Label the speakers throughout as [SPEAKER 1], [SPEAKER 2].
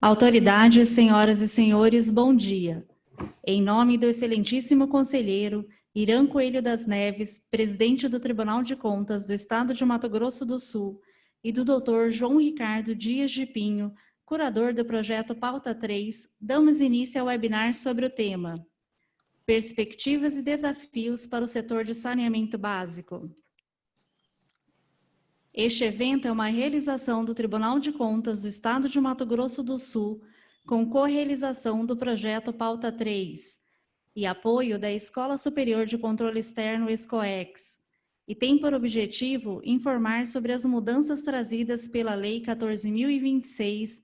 [SPEAKER 1] Autoridades, senhoras e senhores, bom dia. Em nome do excelentíssimo conselheiro Irã Coelho das Neves, presidente do Tribunal de Contas do Estado de Mato Grosso do Sul, e do Dr. João Ricardo Dias de Pinho, curador do projeto Pauta 3, damos início ao webinar sobre o tema Perspectivas e Desafios para o Setor de Saneamento Básico. Este evento é uma realização do Tribunal de Contas do Estado de Mato Grosso do Sul, com co-realização do projeto Pauta 3 e apoio da Escola Superior de Controle Externo ESCOEX, e tem por objetivo informar sobre as mudanças trazidas pela Lei 14.026,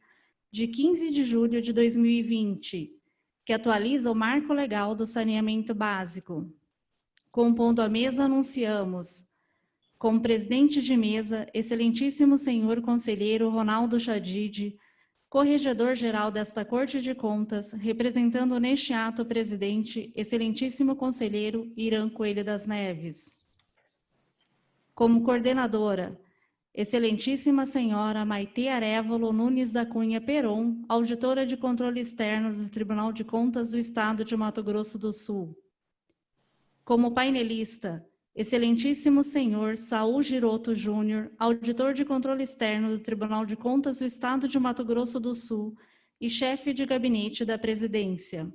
[SPEAKER 1] de 15 de julho de 2020, que atualiza o marco legal do saneamento básico. Compondo a mesa, anunciamos como presidente de mesa, excelentíssimo senhor conselheiro Ronaldo Chadid, corregedor-geral desta Corte de Contas, representando neste ato o presidente, excelentíssimo conselheiro Irã Coelho das Neves. Como coordenadora, excelentíssima senhora Maitê Arévalo Nunes da Cunha Peron, auditora de controle externo do Tribunal de Contas do Estado de Mato Grosso do Sul. Como painelista, excelentíssimo senhor Saul Giroto Júnior, auditor de controle externo do Tribunal de Contas do Estado de Mato Grosso do Sul e chefe de gabinete da presidência.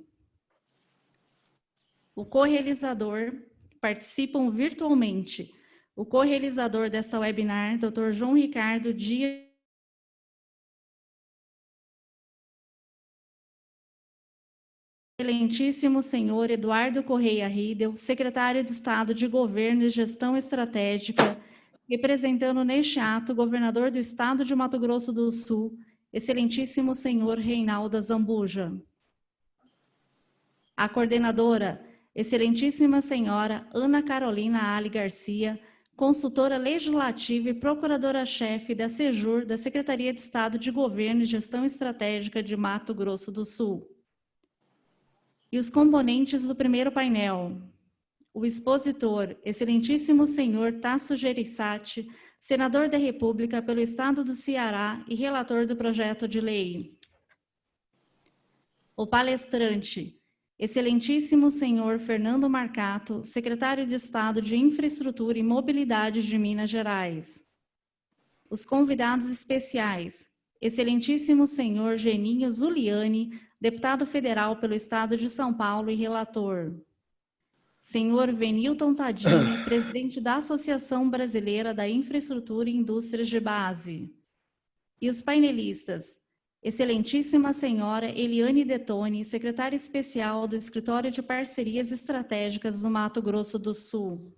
[SPEAKER 1] O co-realizador, participam virtualmente, o co-realizador desta webinar, Dr. João Ricardo Dias, excelentíssimo senhor Eduardo Correia Riedel, secretário de Estado de Governo e Gestão Estratégica, representando neste ato o governador do Estado de Mato Grosso do Sul, excelentíssimo senhor Reinaldo Zambuja. A coordenadora, excelentíssima senhora Ana Carolina Ali Garcia, consultora legislativa e procuradora-chefe da SEJUR, da Secretaria de Estado de Governo e Gestão Estratégica de Mato Grosso do Sul. E os componentes do primeiro painel. O expositor, excelentíssimo senhor Tasso Gereissati, senador da República pelo Estado do Ceará e relator do projeto de lei. O palestrante, excelentíssimo senhor Fernando Marcato, secretário de Estado de Infraestrutura e Mobilidade de Minas Gerais. Os convidados especiais, excelentíssimo senhor Geninho Zuliani, deputado federal pelo Estado de São Paulo e relator. Senhor Venilton Tadini, presidente da Associação Brasileira da Infraestrutura e Indústrias de Base. E os painelistas, excelentíssima senhora Eliane Detoni, secretária especial do Escritório de Parcerias Estratégicas do Mato Grosso do Sul.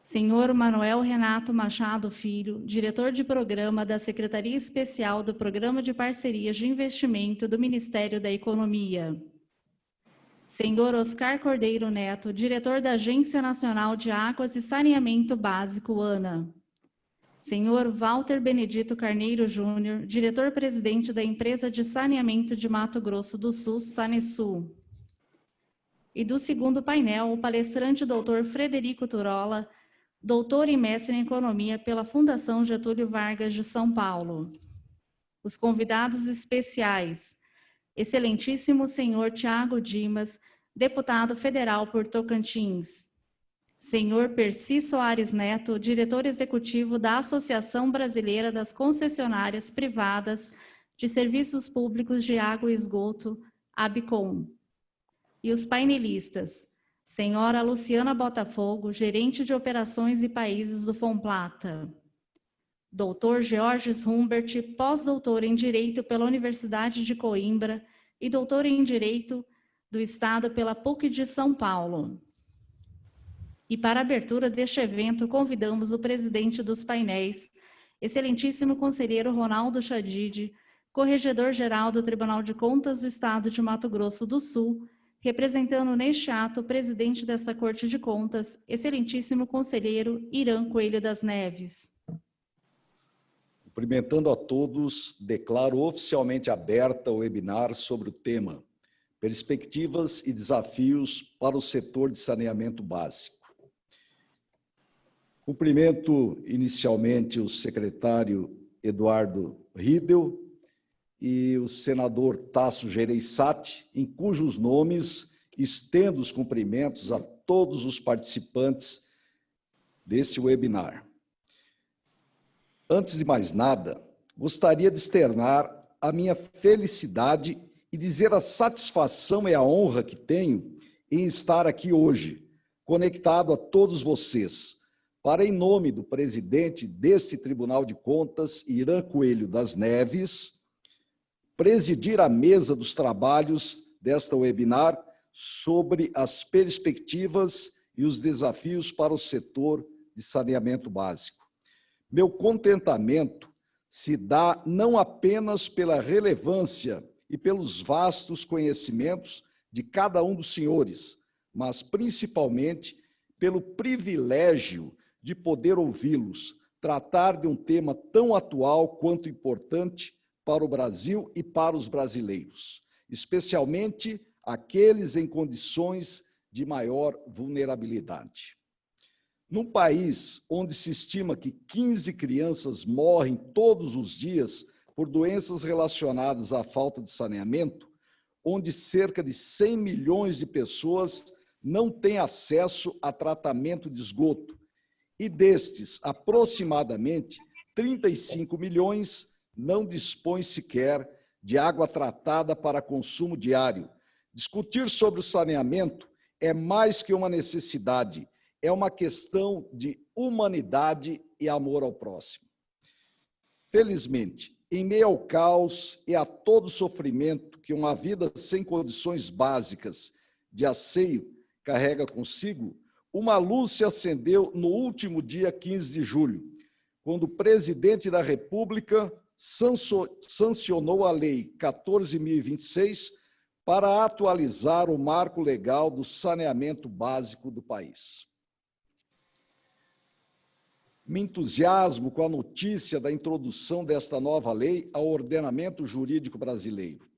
[SPEAKER 1] Senhor Manuel Renato Machado Filho, diretor de programa da Secretaria Especial do Programa de Parcerias de Investimento do Ministério da Economia. Senhor Oscar Cordeiro Neto, diretor da Agência Nacional de Águas e Saneamento Básico, ANA. Senhor Walter Benedito Carneiro Júnior, diretor-presidente da Empresa de Saneamento de Mato Grosso do Sul, Sanesul. E do segundo painel, o palestrante doutor Frederico Turola, doutor e mestre em Economia pela Fundação Getúlio Vargas de São Paulo. Os convidados especiais, excelentíssimo senhor Tiago Dimas, deputado federal por Tocantins. Senhor Percy Soares Neto, diretor executivo da Associação Brasileira das Concessionárias Privadas de Serviços Públicos de Água e Esgoto, ABCOM. E os painelistas, senhora Luciana Botafogo, gerente de operações e países do Fomplata. Doutor Georges Humbert, pós-doutor em Direito pela Universidade de Coimbra e doutor em Direito do Estado pela PUC de São Paulo. E para a abertura deste evento, convidamos o presidente dos painéis, excelentíssimo conselheiro Ronaldo Chadid, corregedor-geral do Tribunal de Contas do Estado de Mato Grosso do Sul, representando neste ato o presidente desta Corte de Contas, excelentíssimo conselheiro Irã Coelho das Neves.
[SPEAKER 2] Cumprimentando a todos, declaro oficialmente aberta o webinar sobre o tema Perspectivas e Desafios para o Setor de Saneamento Básico. Cumprimento inicialmente o secretário Eduardo Riedel, e o senador Tasso Gereissati, em cujos nomes estendo os cumprimentos a todos os participantes deste webinar. Antes de mais nada, gostaria de externar a minha felicidade e dizer a satisfação e a honra que tenho em estar aqui hoje, conectado a todos vocês, para, em nome do presidente deste Tribunal de Contas, Irã Coelho das Neves, presidir a mesa dos trabalhos desta webinar sobre as perspectivas e os desafios para o setor de saneamento básico. Meu contentamento se dá não apenas pela relevância e pelos vastos conhecimentos de cada um dos senhores, mas principalmente pelo privilégio de poder ouvi-los tratar de um tema tão atual quanto importante para o Brasil e para os brasileiros, especialmente aqueles em condições de maior vulnerabilidade. Num país onde se estima que 15 crianças morrem todos os dias por doenças relacionadas à falta de saneamento, onde cerca de 100 milhões de pessoas não têm acesso a tratamento de esgoto, e destes, aproximadamente 35 milhões não dispõem sequer de água tratada para consumo diário. Discutir sobre o saneamento é mais que uma necessidade, é uma questão de humanidade e amor ao próximo. Felizmente, em meio ao caos e a todo o sofrimento que uma vida sem condições básicas de asseio carrega consigo, uma luz se acendeu no último dia 15 de julho, quando o presidente da República sancionou a Lei 14.026 para atualizar o marco legal do saneamento básico do país. Me entusiasmo com a notícia da introdução desta nova lei ao ordenamento jurídico brasileiro,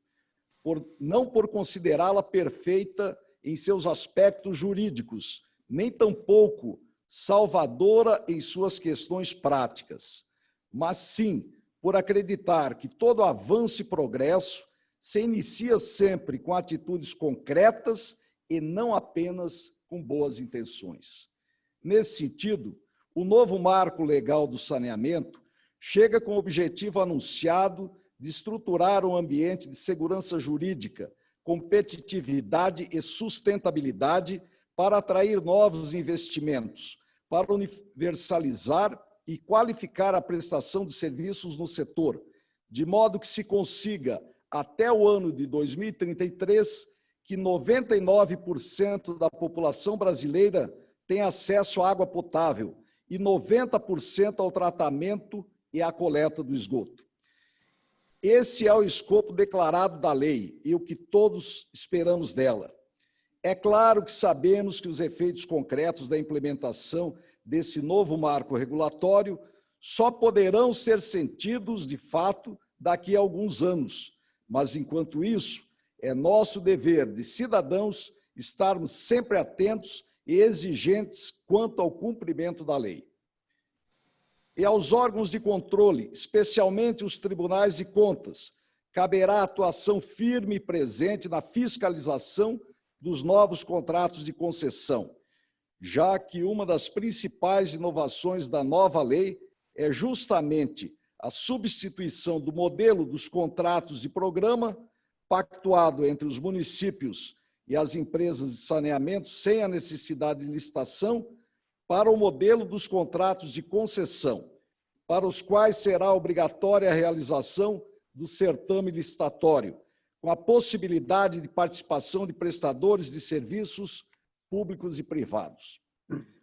[SPEAKER 2] não por considerá-la perfeita em seus aspectos jurídicos, nem tampouco salvadora em suas questões práticas, mas sim por acreditar que todo avanço e progresso se inicia sempre com atitudes concretas e não apenas com boas intenções. Nesse sentido, o novo marco legal do saneamento chega com o objetivo anunciado de estruturar um ambiente de segurança jurídica, competitividade e sustentabilidade para atrair novos investimentos, para universalizar e qualificar a prestação de serviços no setor, de modo que se consiga, até o ano de 2033, que 99% da população brasileira tenha acesso à água potável e 90% ao tratamento e à coleta do esgoto. Esse é o escopo declarado da lei e o que todos esperamos dela. É claro que sabemos que os efeitos concretos da implementação desse novo marco regulatório só poderão ser sentidos, de fato, daqui a alguns anos. Mas, enquanto isso, é nosso dever de cidadãos estarmos sempre atentos e exigentes quanto ao cumprimento da lei. E aos órgãos de controle, especialmente os tribunais de contas, caberá atuação firme e presente na fiscalização dos novos contratos de concessão, já que uma das principais inovações da nova lei é justamente a substituição do modelo dos contratos de programa, pactuado entre os municípios e as empresas de saneamento sem a necessidade de licitação, para o modelo dos contratos de concessão, para os quais será obrigatória a realização do certame licitatório, com a possibilidade de participação de prestadores de serviços públicos e privados.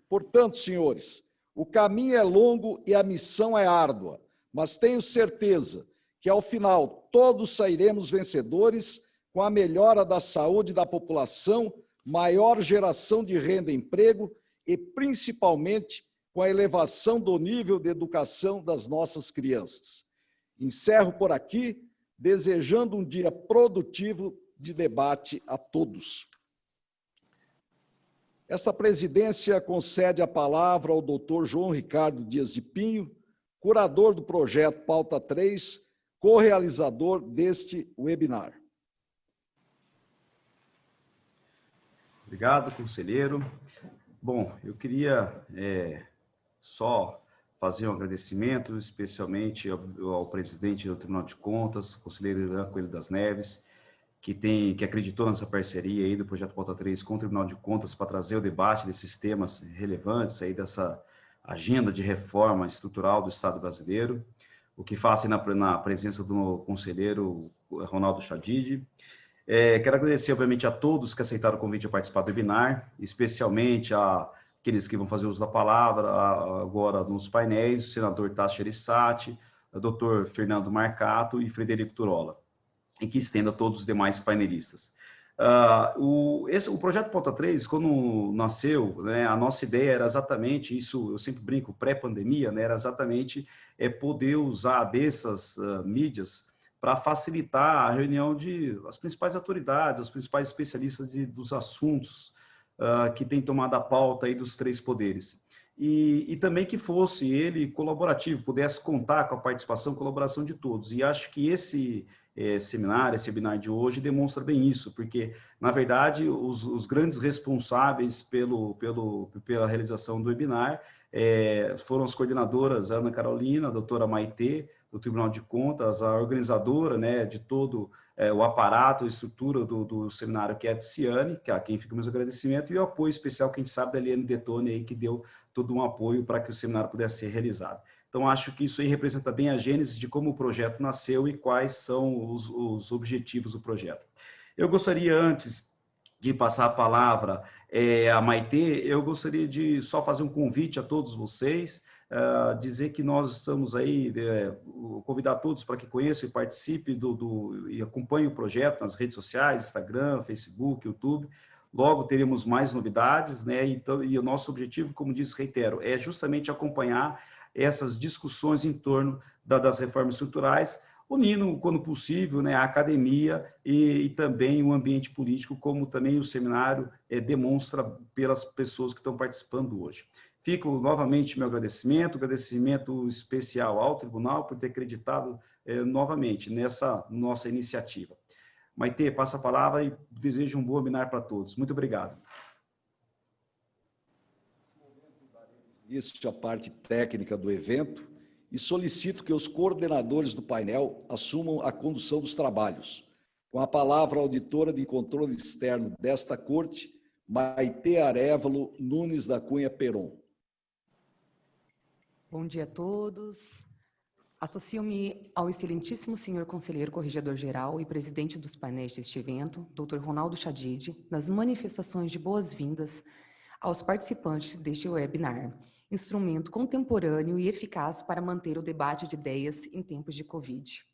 [SPEAKER 2] Portanto, senhores, o caminho é longo e a missão é árdua, mas tenho certeza que, ao final, todos sairemos vencedores com a melhora da saúde da população, maior geração de renda e emprego e, principalmente, com a elevação do nível de educação das nossas crianças. Encerro por aqui, desejando um dia produtivo de debate a todos. Esta presidência concede a palavra ao Dr. João Ricardo Dias de Pinho, curador do projeto Pauta 3, co-realizador deste webinar.
[SPEAKER 3] Obrigado, conselheiro. Bom, eu queria só fazer um agradecimento, especialmente ao presidente do Tribunal de Contas, conselheiro Irã Coelho das Neves, que acreditou nessa parceria aí do Projeto Pauta 3 com o Tribunal de Contas para trazer o debate desses temas relevantes aí dessa agenda de reforma estrutural do Estado brasileiro, o que faço na presença do conselheiro Ronaldo Chadid. Quero agradecer, obviamente, a todos que aceitaram o convite a participar do webinar, especialmente aqueles que vão fazer uso da palavra agora nos painéis, o senador Tasso Gereissati, o doutor Fernando Marcato e Frederico Turola, e que estenda a todos os demais painelistas. O projeto Pauta 3, quando nasceu, né, a nossa ideia era exatamente isso, eu sempre brinco, pré-pandemia, né, era exatamente poder usar dessas mídias para facilitar a reunião das principais autoridades, os principais especialistas dos assuntos que têm tomado a pauta aí dos três poderes. E também que fosse ele colaborativo, pudesse contar com a participação e colaboração de todos. E acho que esse seminário, esse webinar de hoje demonstra bem isso, porque, na verdade, os grandes responsáveis pela realização do webinar foram as coordenadoras Ana Carolina, a doutora Maitê, do Tribunal de Contas, a organizadora, né, de todo o aparato, a estrutura do seminário, que é a Tiziane, a quem fica o meu agradecimento, e o apoio especial, que a gente sabe, da Eliane Detone, aí, que deu todo um apoio para que o seminário pudesse ser realizado. Então, acho que isso aí representa bem a gênese de como o projeto nasceu e quais são os objetivos do projeto. Eu gostaria, antes de passar a palavra a Maitê, eu gostaria de só fazer um convite a todos vocês, dizer que nós estamos aí, convidar todos para que conheçam e participem e acompanhem o projeto nas redes sociais, Instagram, Facebook, YouTube. Logo teremos mais novidades, né? Então, e o nosso objetivo, como disse, reitero, é justamente acompanhar essas discussões em torno das reformas estruturais, unindo, quando possível, né, a academia e também o ambiente político, como também o seminário demonstra pelas pessoas que estão participando hoje. Fico novamente meu agradecimento especial ao tribunal por ter acreditado novamente nessa nossa iniciativa. Maitê, passa a palavra e desejo um bom webinar para todos. Muito obrigado.
[SPEAKER 2] Isso é a parte técnica do evento e solicito que os coordenadores do painel assumam a condução dos trabalhos. Com a palavra, a auditora de controle externo desta corte, Maitê Arévalo Nunes da Cunha Peron.
[SPEAKER 4] Bom dia a todos. Associo-me ao excelentíssimo senhor conselheiro corregedor-geral e presidente dos painéis deste evento, Dr. Ronaldo Chadid, nas manifestações de boas-vindas aos participantes deste webinar, instrumento contemporâneo e eficaz para manter o debate de ideias em tempos de Covid.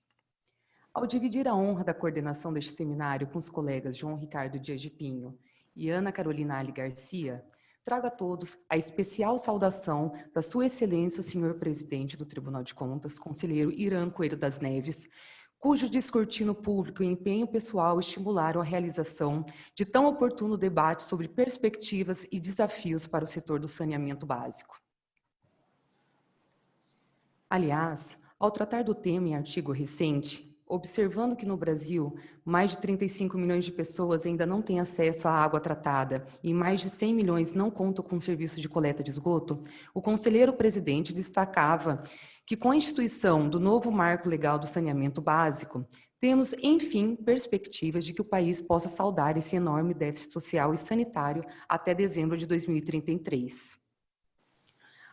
[SPEAKER 4] Ao dividir a honra da coordenação deste seminário com os colegas João Ricardo Dias de Pinho e Ana Carolina Ali Garcia, trago a todos a especial saudação da Sua Excelência, o senhor presidente do Tribunal de Contas, conselheiro Irã Coelho das Neves, cujo descortino público e empenho pessoal estimularam a realização de tão oportuno debate sobre perspectivas e desafios para o setor do saneamento básico. Aliás, ao tratar do tema em artigo recente, observando que no Brasil, mais de 35 milhões de pessoas ainda não têm acesso à água tratada e mais de 100 milhões não contam com serviço de coleta de esgoto, o conselheiro presidente destacava que com a instituição do novo marco legal do saneamento básico, temos, enfim, perspectivas de que o país possa saldar esse enorme déficit social e sanitário até dezembro de 2033.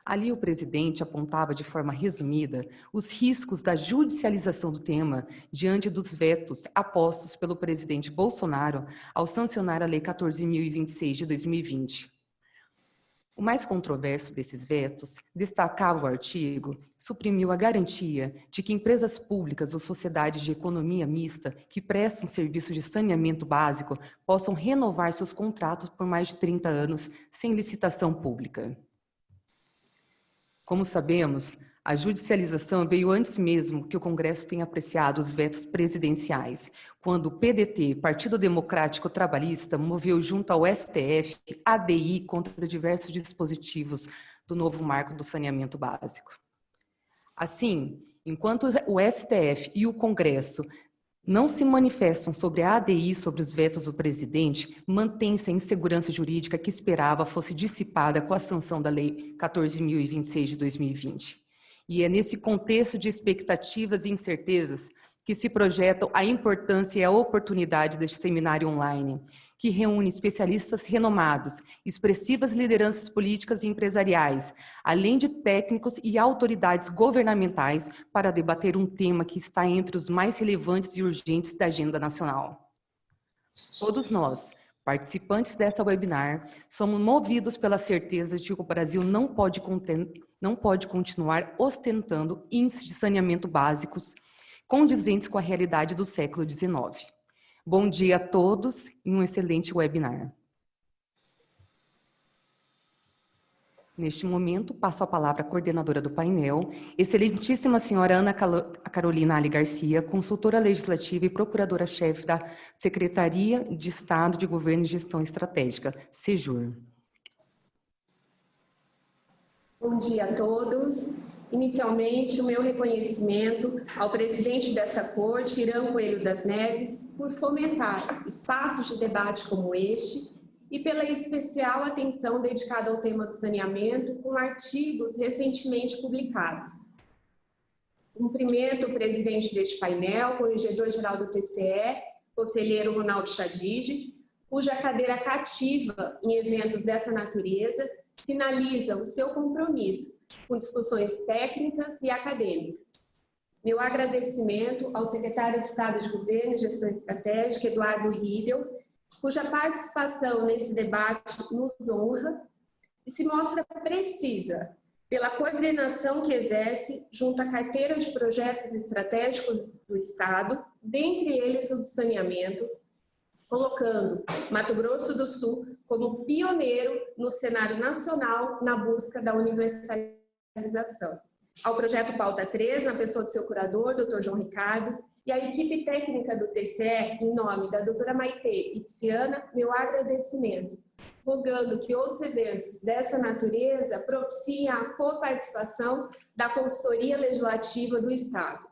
[SPEAKER 4] Ali o presidente apontava de forma resumida os riscos da judicialização do tema diante dos vetos apostos pelo presidente Bolsonaro ao sancionar a Lei 14.026 de 2020. O mais controverso desses vetos, destacava o artigo, suprimiu a garantia de que empresas públicas ou sociedades de economia mista que prestam serviço de saneamento básico possam renovar seus contratos por mais de 30 anos sem licitação pública. Como sabemos, a judicialização veio antes mesmo que o Congresso tenha apreciado os vetos presidenciais, quando o PDT, Partido Democrático Trabalhista, moveu junto ao STF ADI contra diversos dispositivos do novo marco do saneamento básico. Assim, Enquanto o STF e o Congresso não se manifestam sobre a ADI, sobre os vetos do presidente, mantém-se a insegurança jurídica que esperava fosse dissipada com a sanção da Lei 14.026 de 2020. E é nesse contexto de expectativas e incertezas que se projetam a importância e a oportunidade deste seminário online, que reúne especialistas renomados, expressivas lideranças políticas e empresariais, além de técnicos e autoridades governamentais, para debater um tema que está entre os mais relevantes e urgentes da agenda nacional. Todos nós, participantes dessa webinar, somos movidos pela certeza de que o Brasil não pode continuar ostentando índices de saneamento básicos condizentes com a realidade do século XIX. Bom dia a todos e um excelente webinar. Neste momento, passo a palavra à coordenadora do painel, excelentíssima senhora Ana Carolina Ali Garcia, consultora legislativa e procuradora-chefe da Secretaria de Estado de Governo e Gestão Estratégica, SEGUR.
[SPEAKER 5] Bom dia a todos. Inicialmente, o meu reconhecimento ao presidente desta Corte, Irã Coelho das Neves, por fomentar espaços de debate como este e pela especial atenção dedicada ao tema do saneamento, com artigos recentemente publicados. Cumprimento o presidente deste painel, corregedor-geral do TCE, conselheiro Ronaldo Chadid, cuja cadeira cativa em eventos dessa natureza sinaliza o seu compromisso com discussões técnicas e acadêmicas. Meu agradecimento ao secretário de Estado de Governo e Gestão Estratégica, Eduardo Riedel, cuja participação nesse debate nos honra e se mostra precisa pela coordenação que exerce junto à carteira de projetos estratégicos do Estado, dentre eles o do saneamento, colocando Mato Grosso do Sul como pioneiro no cenário nacional na busca da universalização. Ao projeto Pauta 3, na pessoa do seu curador, Dr. João Ricardo, e à equipe técnica do TCE, em nome da doutora Maitê e Tiziana, meu agradecimento, rogando que outros eventos dessa natureza propiciem a coparticipação da consultoria legislativa do Estado.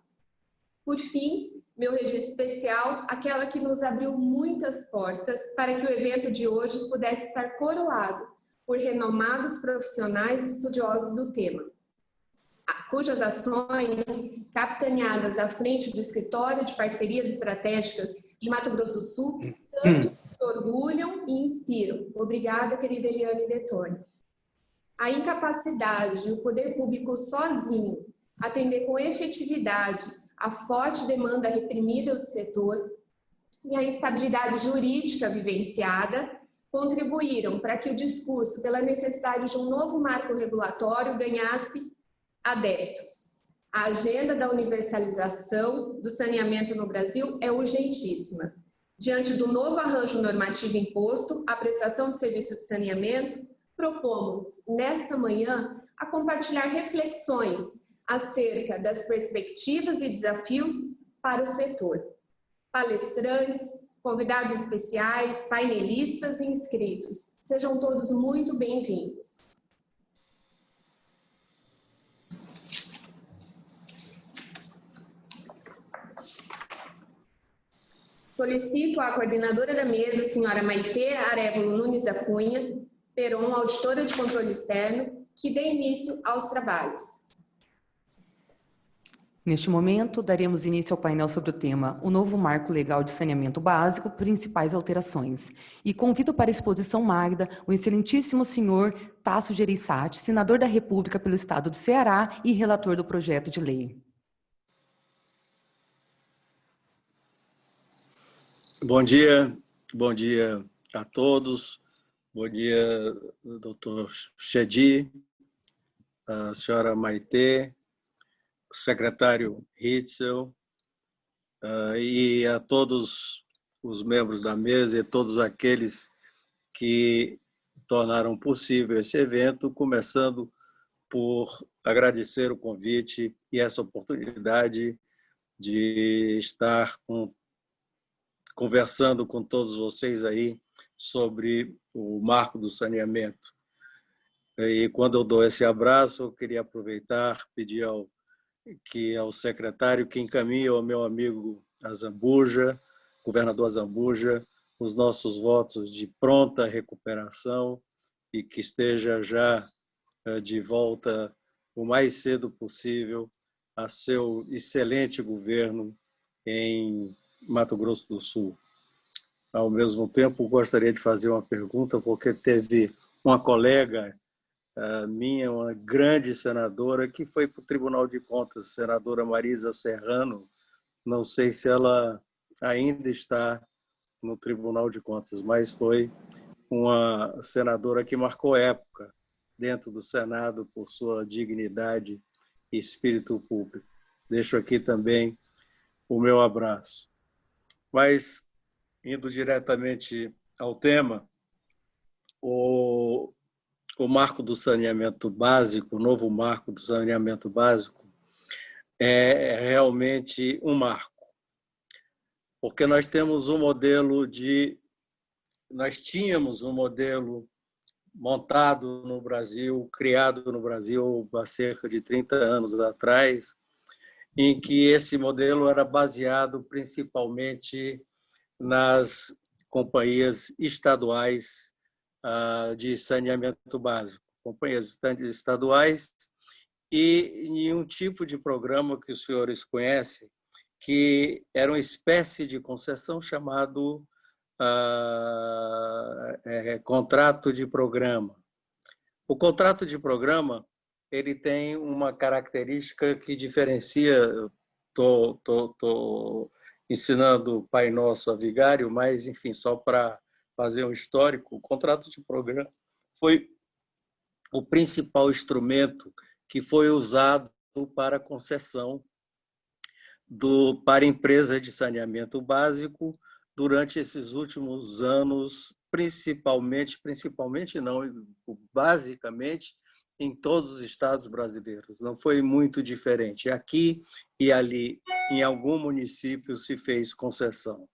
[SPEAKER 5] Por fim, meu registro especial, aquela que nos abriu muitas portas para que o evento de hoje pudesse estar coroado por renomados profissionais e estudiosos do tema, cujas ações, capitaneadas à frente do Escritório de Parcerias Estratégicas de Mato Grosso do Sul, tanto orgulham e inspiram. Obrigada, querida Eliane Detoni. A incapacidade de o poder público sozinho atender com efetividade a forte demanda reprimida do setor e a instabilidade jurídica vivenciada contribuíram para que o discurso pela necessidade de um novo marco regulatório ganhasse adeptos. A agenda da universalização do saneamento no Brasil é urgentíssima. Diante do novo arranjo normativo imposto à prestação de serviço de saneamento, propomos, nesta manhã, a compartilhar reflexões acerca das perspectivas e desafios para o setor. Palestrantes, convidados especiais, painelistas e inscritos, sejam todos muito bem-vindos. Solicito à coordenadora da mesa, senhora Maitê Arevalo Nunes da Cunha, Peron, auditora de controle externo, que dê início aos trabalhos.
[SPEAKER 4] Neste momento, daremos início ao painel sobre o tema O Novo Marco Legal de Saneamento Básico, Principais Alterações. E convido para a exposição magna o excelentíssimo senhor Tasso Gereissati, senador da República pelo Estado do Ceará e relator do projeto de lei.
[SPEAKER 6] Bom dia a todos. Bom dia, doutor Chedi, a senhora Maitê, o secretário Hitzel, e a todos os membros da mesa e todos aqueles que tornaram possível esse evento, começando por agradecer o convite e essa oportunidade de estar conversando com todos vocês aí sobre o marco do saneamento. E quando eu dou esse abraço, eu queria aproveitar, pedir ao que é o secretário que encaminha ao meu amigo Azambuja, governador Azambuja, os nossos votos de pronta recuperação e que esteja já de volta o mais cedo possível a seu excelente governo em Mato Grosso do Sul. Ao mesmo tempo, gostaria de fazer uma pergunta, porque teve uma colega minha, uma grande senadora, que foi para o Tribunal de Contas, senadora Marisa Serrano. Não sei se ela ainda está no Tribunal de Contas, mas foi uma senadora que marcou época dentro do Senado por sua dignidade e espírito público. Deixo aqui também o meu abraço. Mas, indo diretamente ao tema, o marco do saneamento básico, o novo marco do saneamento básico, é realmente um marco, porque nós tínhamos um modelo montado no Brasil, criado no Brasil há cerca de 30 anos atrás, em que esse modelo era baseado principalmente nas companhias estaduais de saneamento básico, companhias estaduais, e em um tipo de programa que os senhores conhecem, que era uma espécie de concessão chamado contrato de programa. O contrato de programa ele tem uma característica que diferencia. Estou ensinando o Pai Nosso a vigário, mas, enfim, só para fazer um histórico, o contrato de programa foi o principal instrumento que foi usado para concessão para empresas de saneamento básico durante esses últimos anos, basicamente em todos os estados brasileiros. Não foi muito diferente. Aqui e ali, em algum município, se fez concessão.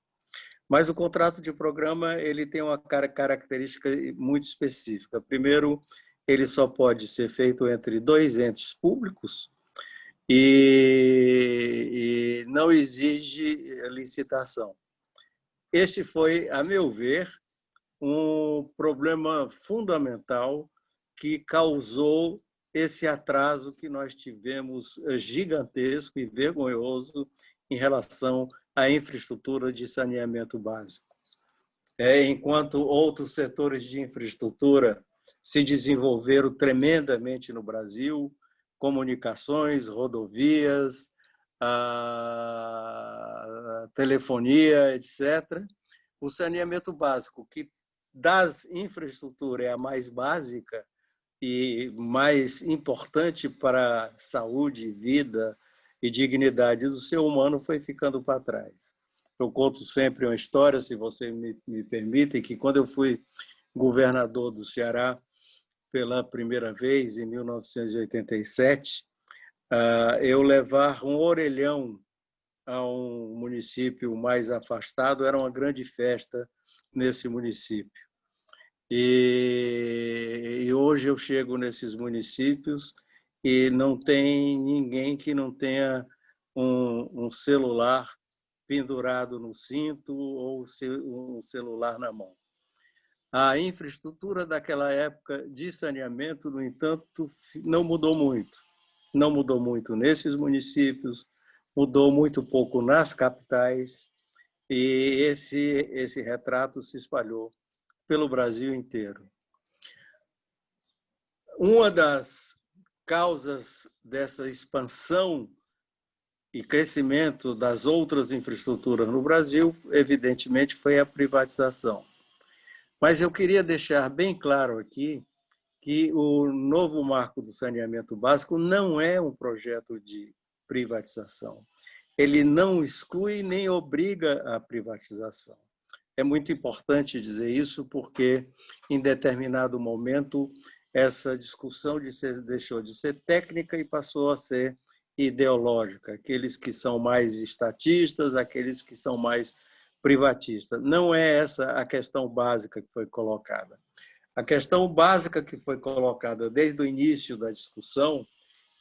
[SPEAKER 6] Mas o contrato de programa ele tem uma característica muito específica. Primeiro, ele só pode ser feito entre dois entes públicos e não exige licitação. Este foi, a meu ver, um problema fundamental que causou esse atraso que nós tivemos gigantesco e vergonhoso em relação à infraestrutura de saneamento básico. Enquanto outros setores de infraestrutura se desenvolveram tremendamente no Brasil, comunicações, rodovias, telefonia, etc., o saneamento básico, que das infraestruturas é a mais básica e mais importante para a saúde, vida e dignidade do ser humano, foi ficando para trás. Eu conto sempre uma história, se você me permite, que quando eu fui governador do Ceará pela primeira vez, em 1987, eu levar um orelhão a um município mais afastado era uma grande festa nesse município. E hoje eu chego nesses municípios e não tem ninguém que não tenha um celular pendurado no cinto ou um celular na mão. A infraestrutura daquela época de saneamento, no entanto, não mudou muito. Não mudou muito nesses municípios, mudou muito pouco nas capitais, e esse retrato se espalhou pelo Brasil inteiro. Uma das causas dessa expansão e crescimento das outras infraestruturas no Brasil, evidentemente, foi a privatização. Mas eu queria deixar bem claro aqui que o novo marco do saneamento básico não é um projeto de privatização. Ele não exclui nem obriga a privatização. É muito importante dizer isso porque, em determinado momento, essa discussão deixou de ser técnica e passou a ser ideológica. Aqueles que são mais estatistas, aqueles que são mais privatistas. Não é essa a questão básica que foi colocada. A questão básica que foi colocada desde o início da discussão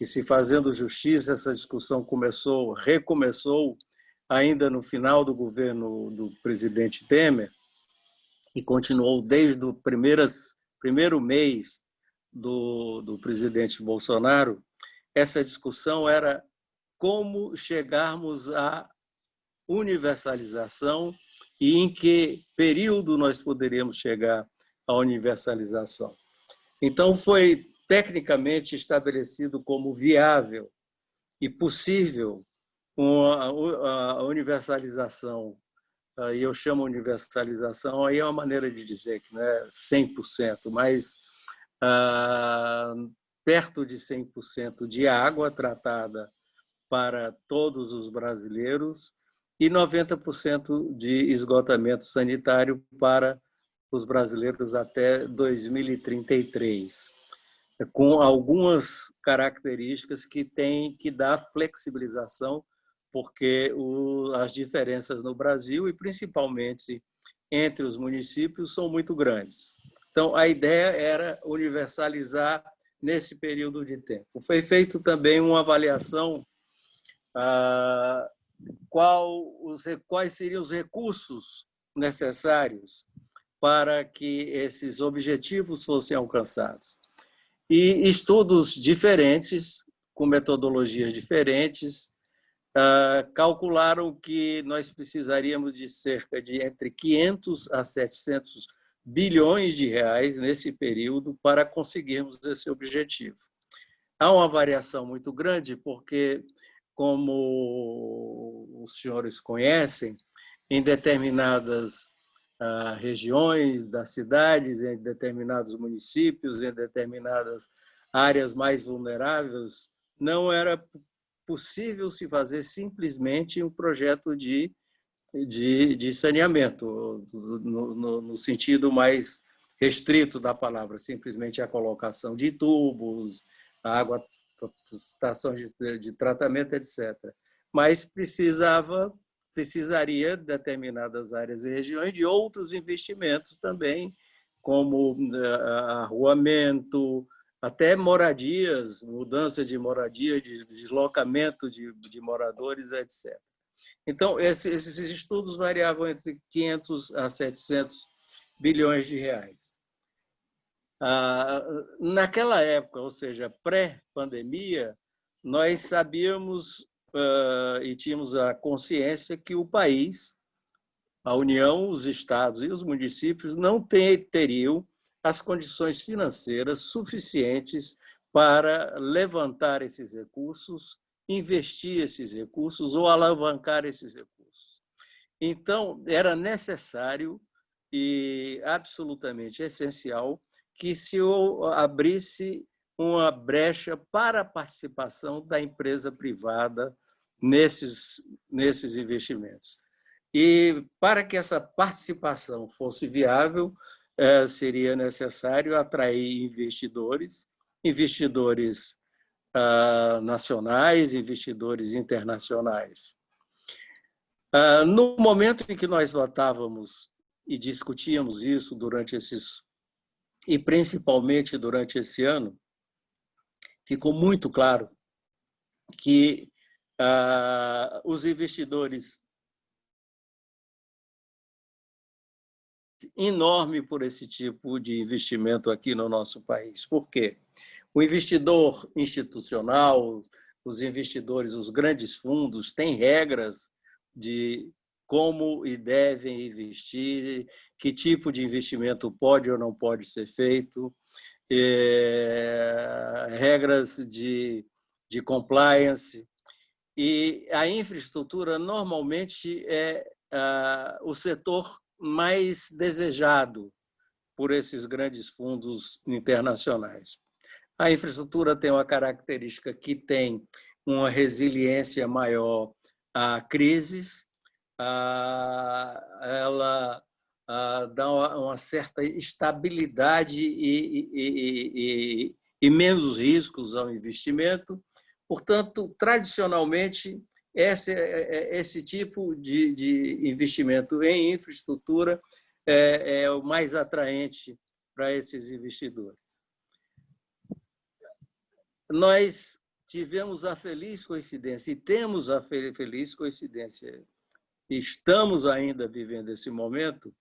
[SPEAKER 6] e se fazendo justiça, essa discussão recomeçou ainda no final do governo do presidente Temer e continuou desde o primeiro mês do presidente Bolsonaro. Essa discussão era como chegarmos à universalização e em que período nós poderíamos chegar à universalização. Então, foi tecnicamente estabelecido como viável e possível a universalização, e eu chamo universalização, aí é uma maneira de dizer que não é 100%, mas perto de 100% de água tratada para todos os brasileiros e 90% de esgotamento sanitário para os brasileiros até 2033, com algumas características que têm que dar flexibilização, porque as diferenças no Brasil, e principalmente entre os municípios, são muito grandes. Então, a ideia era universalizar nesse período de tempo. Foi feito também uma avaliação quais seriam os recursos necessários para que esses objetivos fossem alcançados. E estudos diferentes, com metodologias diferentes, calcularam que nós precisaríamos de cerca de entre 500 a 700 bilhões de reais nesse período para conseguirmos esse objetivo. Há uma variação muito grande, porque, como os senhores conhecem, em determinadas regiões das cidades, em determinados municípios, em determinadas áreas mais vulneráveis, não era possível se fazer simplesmente um projeto de saneamento, no sentido mais restrito da palavra, simplesmente a colocação de tubos, água, estações de tratamento, etc. Mas precisaria, determinadas áreas e regiões, de outros investimentos também, como arruamento, até moradias, mudança de moradia, de deslocamento de moradores, etc. Então, esses estudos variavam entre 500 a 700 bilhões de reais. Naquela época, ou seja, pré-pandemia, nós sabíamos e tínhamos a consciência que o país, a União, os estados e os municípios não teriam as condições financeiras suficientes para levantar esses recursos, investir esses recursos ou alavancar esses recursos. Então, era necessário e absolutamente essencial que se abrisse uma brecha para a participação da empresa privada nesses investimentos. E para que essa participação fosse viável, seria necessário atrair investidores nacionais, investidores internacionais. No momento em que nós votávamos e discutíamos isso e principalmente durante esse ano, ficou muito claro que os investidores enorme por esse tipo de investimento aqui no nosso país. Por quê? O investidor institucional, os investidores, os grandes fundos, têm regras de como e devem investir, que tipo de investimento pode ou não pode ser feito, regras de compliance. E a infraestrutura, normalmente, é o setor mais desejado por esses grandes fundos internacionais. A infraestrutura tem uma característica que tem uma resiliência maior a crises, ela dá uma certa estabilidade e menos riscos ao investimento. Portanto, tradicionalmente, esse tipo de investimento em infraestrutura é o mais atraente para esses investidores. Nós tivemos a feliz coincidência, e temos a feliz coincidência, estamos ainda vivendo esse momento,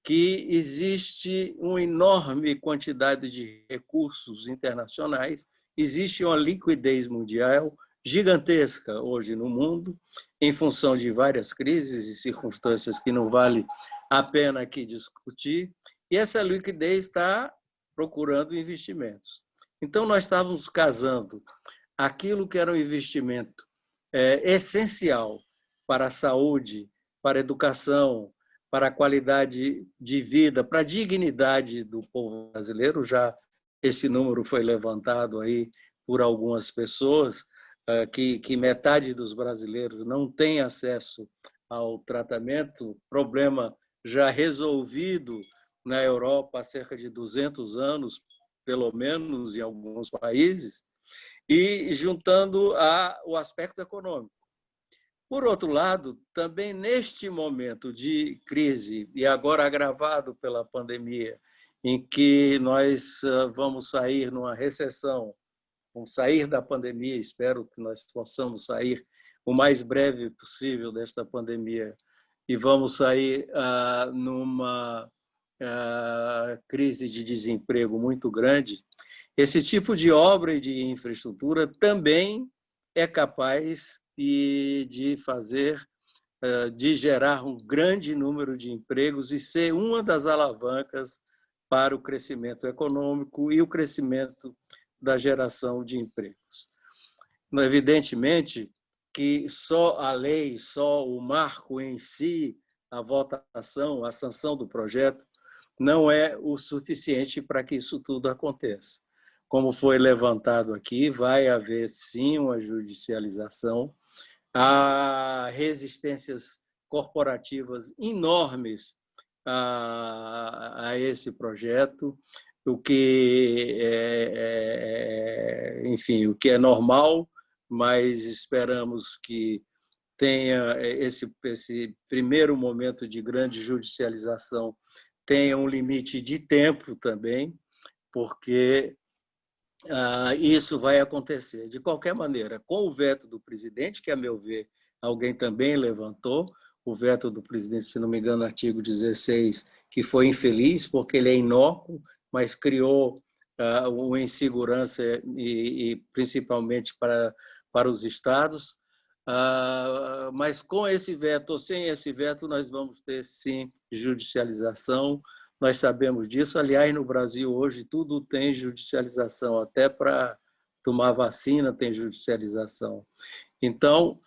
[SPEAKER 6] que existe uma enorme quantidade de recursos internacionais, existe uma liquidez mundial gigantesca hoje no mundo, em função de várias crises e circunstâncias que não vale a pena aqui discutir, e essa liquidez está procurando investimentos. Então, nós estávamos casando aquilo que era um investimento essencial para a saúde, para a educação, para a qualidade de vida, para a dignidade do povo brasileiro. Já esse número foi levantado aí por algumas pessoas, que metade dos brasileiros não tem acesso ao tratamento, problema já resolvido na Europa há cerca de 200 anos, pelo menos em alguns países, e juntando o aspecto econômico. Por outro lado, também neste momento de crise, e agora agravado pela pandemia, em que nós vamos sair numa recessão, vamos sair da pandemia, espero que nós possamos sair o mais breve possível desta pandemia, e vamos sair numa crise de desemprego muito grande, esse tipo de obra e de infraestrutura também é capaz de fazer, de gerar um grande número de empregos e ser uma das alavancas para o crescimento econômico e o crescimento da geração de empregos. Evidentemente que só a lei, só o marco em si, a votação, a sanção do projeto, não é o suficiente para que isso tudo aconteça. Como foi levantado aqui, vai haver sim uma judicialização, há resistências corporativas enormes a esse projeto, o que enfim, o que é normal, mas esperamos que tenha esse primeiro momento de grande judicialização tenha um limite de tempo também, porque isso vai acontecer. De qualquer maneira, com o veto do presidente, que, a meu ver, alguém também levantou, o veto do presidente, se não me engano, artigo 16, que foi infeliz, porque ele é inócuo, mas criou uma insegurança, e principalmente para os estados. Mas com esse veto ou sem esse veto, nós vamos ter, sim, judicialização. Nós sabemos disso. Aliás, no Brasil, hoje, tudo tem judicialização. Até para tomar vacina tem judicialização. Então,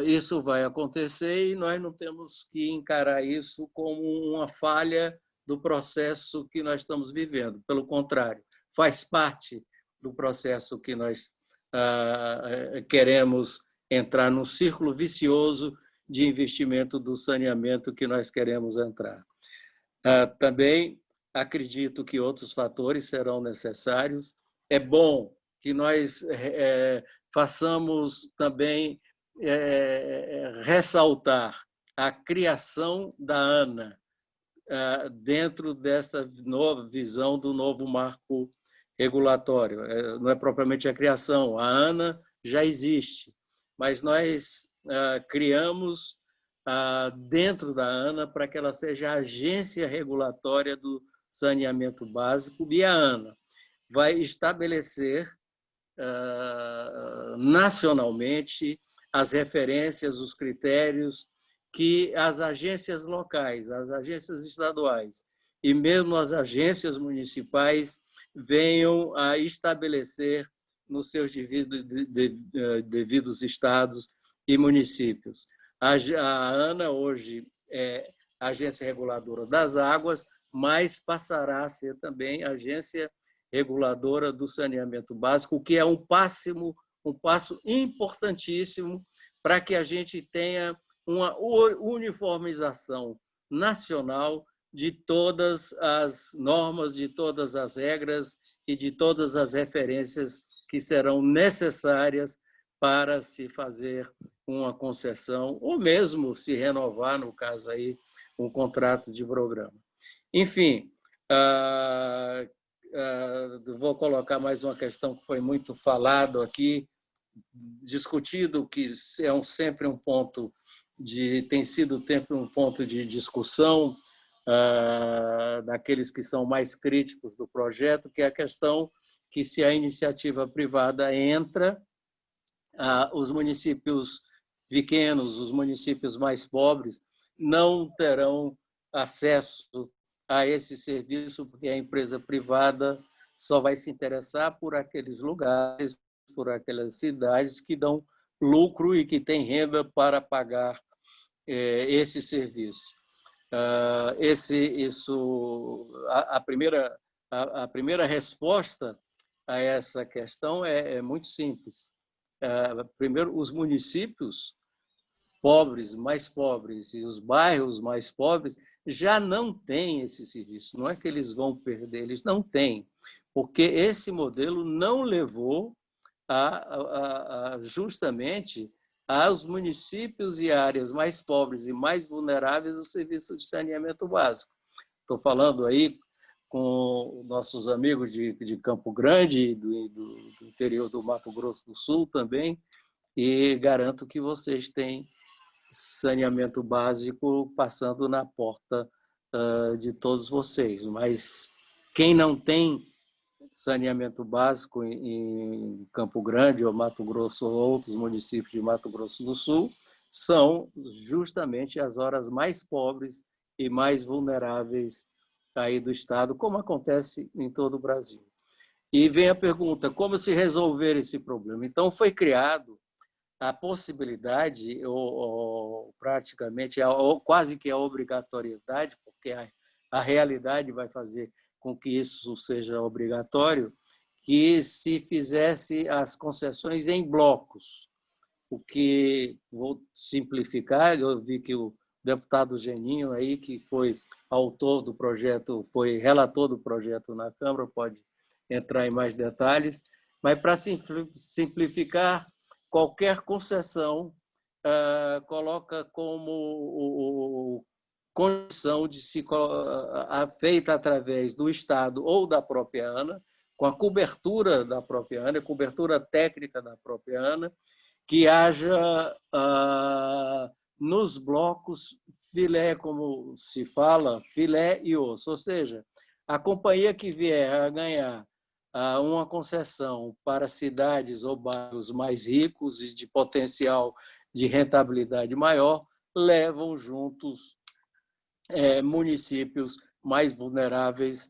[SPEAKER 6] isso vai acontecer e nós não temos que encarar isso como uma falha do processo que nós estamos vivendo. Pelo contrário, faz parte do processo que nós queremos entrar num círculo vicioso de investimento do saneamento que nós queremos entrar. Também acredito que outros fatores serão necessários. É bom que nós façamos também ressaltar a criação da ANA dentro dessa nova visão do novo marco regulatório. Não é propriamente a criação, a ANA já existe, mas nós criamos dentro da ANA para que ela seja a agência regulatória do saneamento básico, e a ANA vai estabelecer nacionalmente as referências, os critérios que as agências locais, as agências estaduais e mesmo as agências municipais venham a estabelecer nos seus devidos estados e municípios. A ANA hoje é a agência reguladora das águas, mas passará a ser também a agência reguladora do saneamento básico, o que é um passo importantíssimo para que a gente tenha uma uniformização nacional de todas as normas, de todas as regras e de todas as referências que serão necessárias para se fazer uma concessão ou mesmo se renovar, no caso aí, um contrato de programa. Enfim, vou colocar mais uma questão que foi muito falado aqui discutido, que é sempre um ponto tem sido sempre um ponto de discussão daqueles que são mais críticos do projeto, que é a questão que, se a iniciativa privada entra, os municípios pequenos, os municípios mais pobres, não terão acesso a esse serviço, porque a empresa privada só vai se interessar por aqueles lugares, por aquelas cidades que dão lucro e que têm renda para pagar esse serviço. A primeira resposta a essa questão é muito simples. Primeiro, os municípios pobres, mais pobres, e os bairros mais pobres já não têm esse serviço. Não é que eles vão perder, eles não têm, porque esse modelo não levou justamente aos municípios e áreas mais pobres e mais vulneráveis o serviço de saneamento básico. Estou falando aí com nossos amigos de Campo Grande, do interior do Mato Grosso do Sul também, e garanto que vocês têm saneamento básico passando na porta de todos vocês. Mas quem não tem saneamento básico em Campo Grande ou Mato Grosso ou outros municípios de Mato Grosso do Sul são justamente as horas mais pobres e mais vulneráveis aí do estado, como acontece em todo o Brasil. E vem a pergunta, como se resolver esse problema? Então foi criado a possibilidade, ou praticamente, ou quase que a obrigatoriedade, porque a realidade vai fazer com que isso seja obrigatório, que se fizesse as concessões em blocos, o que, vou simplificar, eu vi que o deputado Geninho, aí, que foi autor do projeto, foi relator do projeto na Câmara, pode entrar em mais detalhes, mas para simplificar, qualquer concessão coloca como condição de se feita através do Estado ou da própria ANA, com a cobertura da própria ANA, cobertura técnica da própria ANA, que haja nos blocos filé, como se fala, filé e osso, ou seja, a companhia que vier a ganhar uma concessão para cidades ou bairros mais ricos e de potencial de rentabilidade maior, levam juntos municípios mais vulneráveis,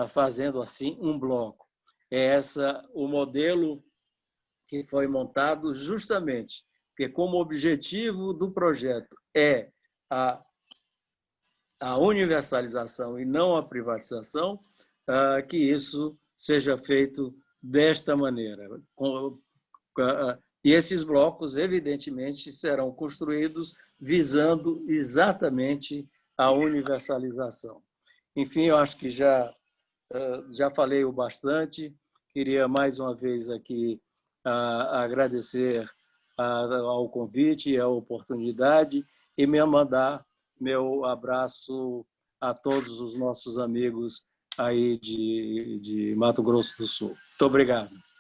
[SPEAKER 6] fazendo assim um bloco. É esse o modelo que foi montado justamente, porque como objetivo do projeto é a universalização e não a privatização, que isso seja feito desta maneira. E esses blocos, evidentemente, serão construídos visando exatamente a universalização. Enfim, eu acho que já falei o bastante. Queria mais uma vez aqui agradecer ao convite e à oportunidade e me mandar meu abraço a todos os nossos amigos aí de Mato Grosso do Sul. Muito obrigado.